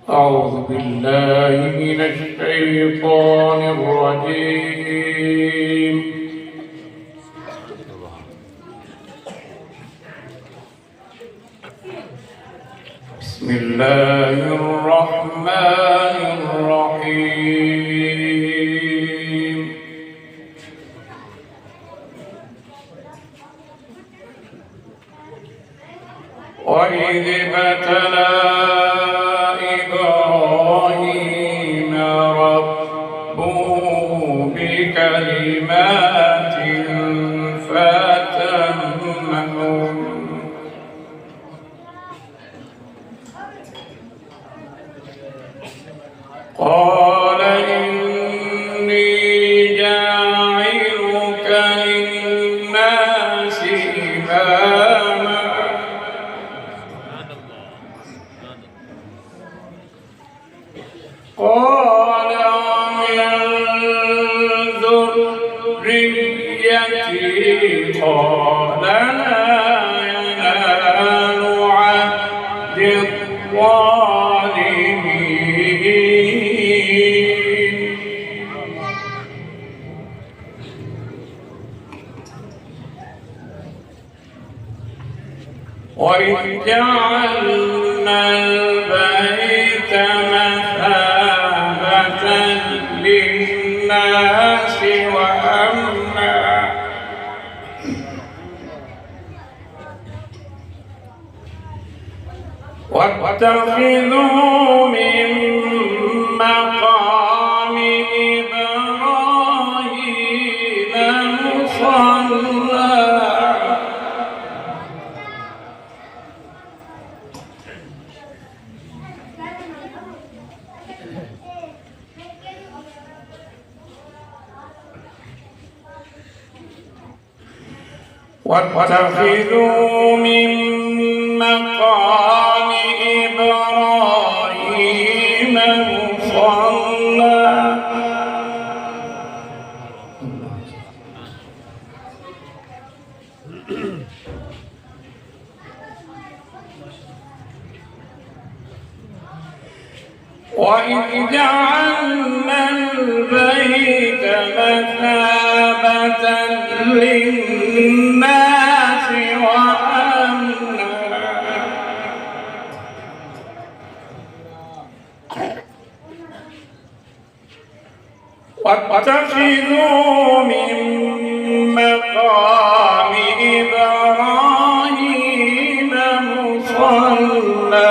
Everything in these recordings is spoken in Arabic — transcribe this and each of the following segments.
أعوذ بالله من الشيطان الرجيم. بسم الله الرحمن الرحيم. وإذ ابتلى إبراهيم ربه بكلمات فأتمهن قال إني جاعلك للناس إماما قال ومن ذريتي قال لا ينال عهد الظالمين. وإذ جعلنا البيت مثابة للناس وأمنا واتخذوا من مقام إبراهيم مصلى واتخذوا من مقام إبراهيم مصلى وإذ جعلنا البيت مثابة للناس وأمنا واتخذوا من مقام إبراهيم مصلى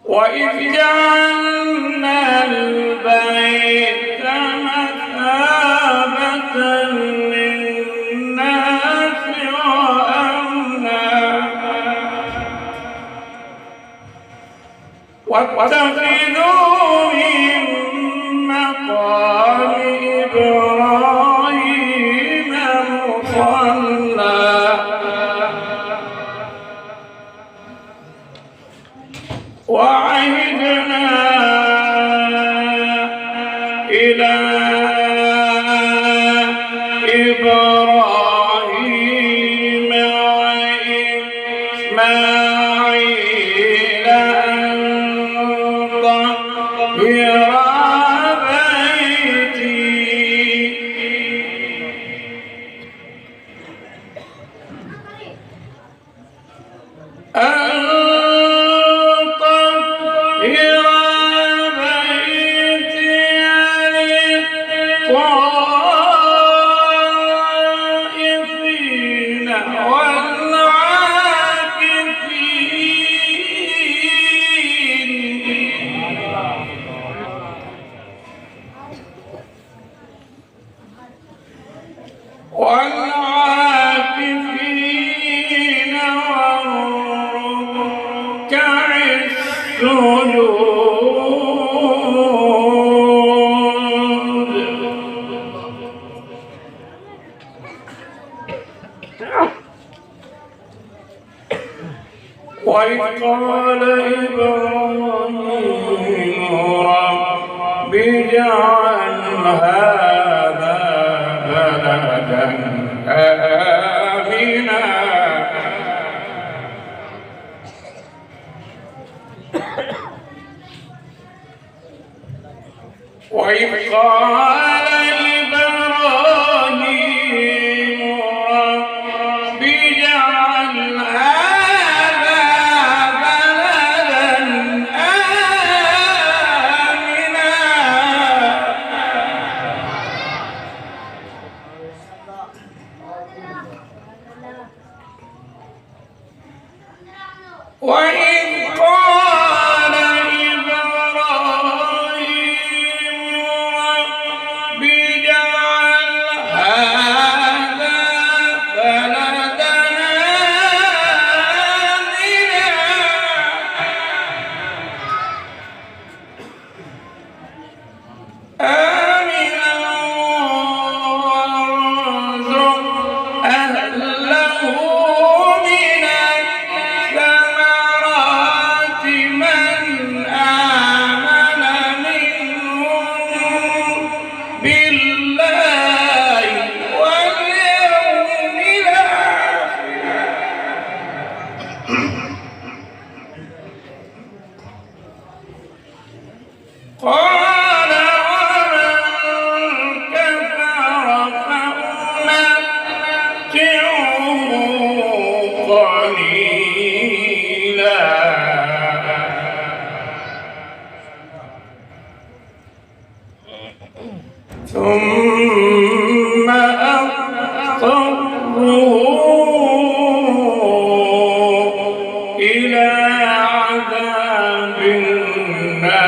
وإذ جعلنا البيت مثابة للناس وأمنا واتخذوا من مقام إبراهيم مصلى وعهدنا إلى إبراهيم وإسماعيل أن طهر للطائفين والعاكفين والركع السجود. وإذ قال إبراهيم رب اجعل هذا بلدا آمنا قال إبراهيم رب اجعل هذا بلدا آمنا وإذ قال إبراهيم رب اجعل هذا بلدا آمنا وارزق أهله من الثمرات من آمن منهم بالله واليوم الآخر قال ومن كفر فأمتعه قليلا ثم أضطره إلى عذاب النار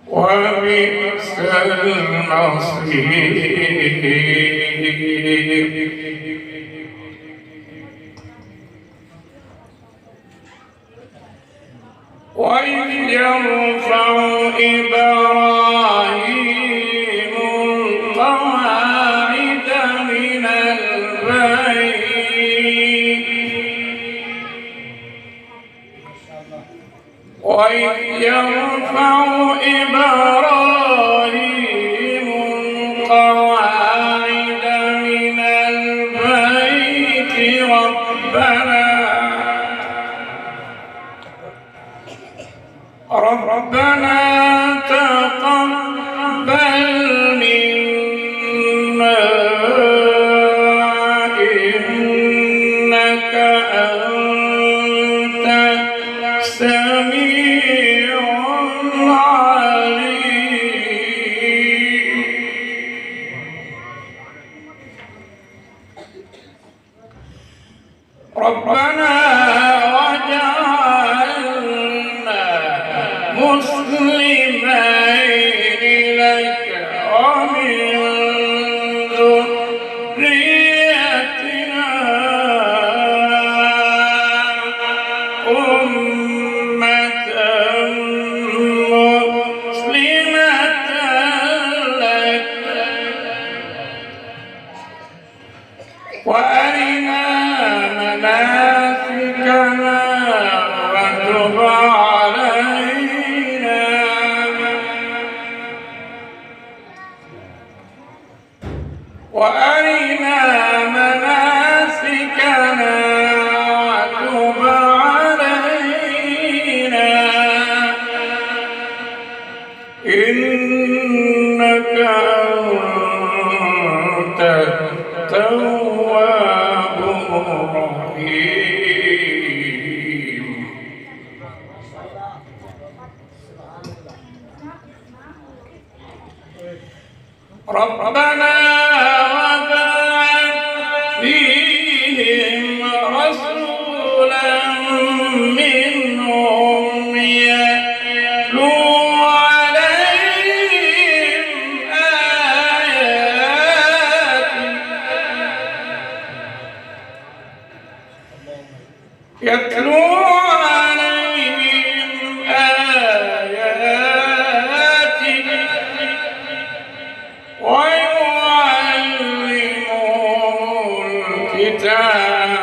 وبئس المصير وإذ يرفع إبراهيم القواعد من البيت وإذ يرفع إبراهيم القواعد من البيت ربنا تقبل منا إنك أنت السميع العليم ربنا مسلمين لك ومن ذريتنا أمة مسلمة لك وأرنا مناسكنا وتب علينا وأرنا مناسكنا وتب علينا إنك أنت التواب الرحيم ربنا وابعث فيهم رسولا منهم يتلو عليهم آياتك ويعلمهم الكتاب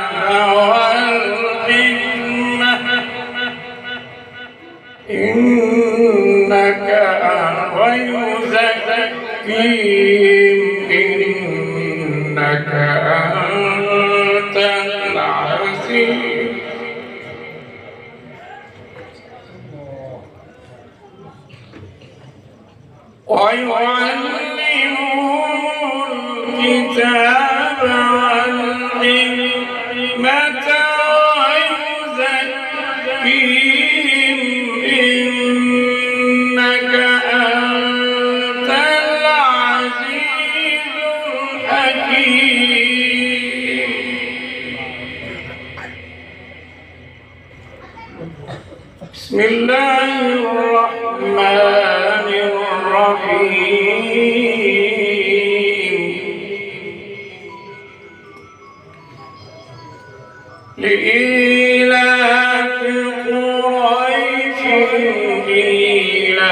والحكمة إنك ويزكيهم إنك أنت العزيز ويعلمهم الكتاب والحكمة ويزكيهم إنك أنت العزيز الحكيم. بسم الله الرحمن الرحيم. لإيلاف قريش إيلافهم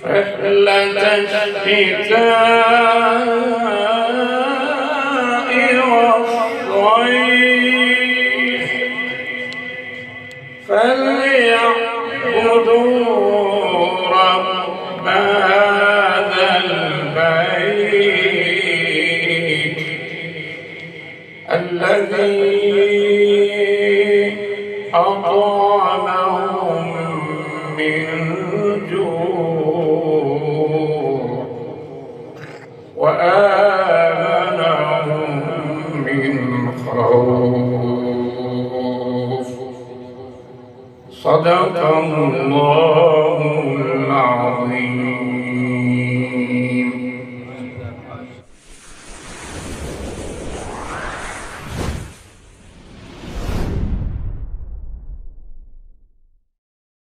رحلة الشتاء والصيف فليعبدوا رب هذا البيت الذي أطعمهم من جوع وآمنهم من خوف. صدق الله العظيم.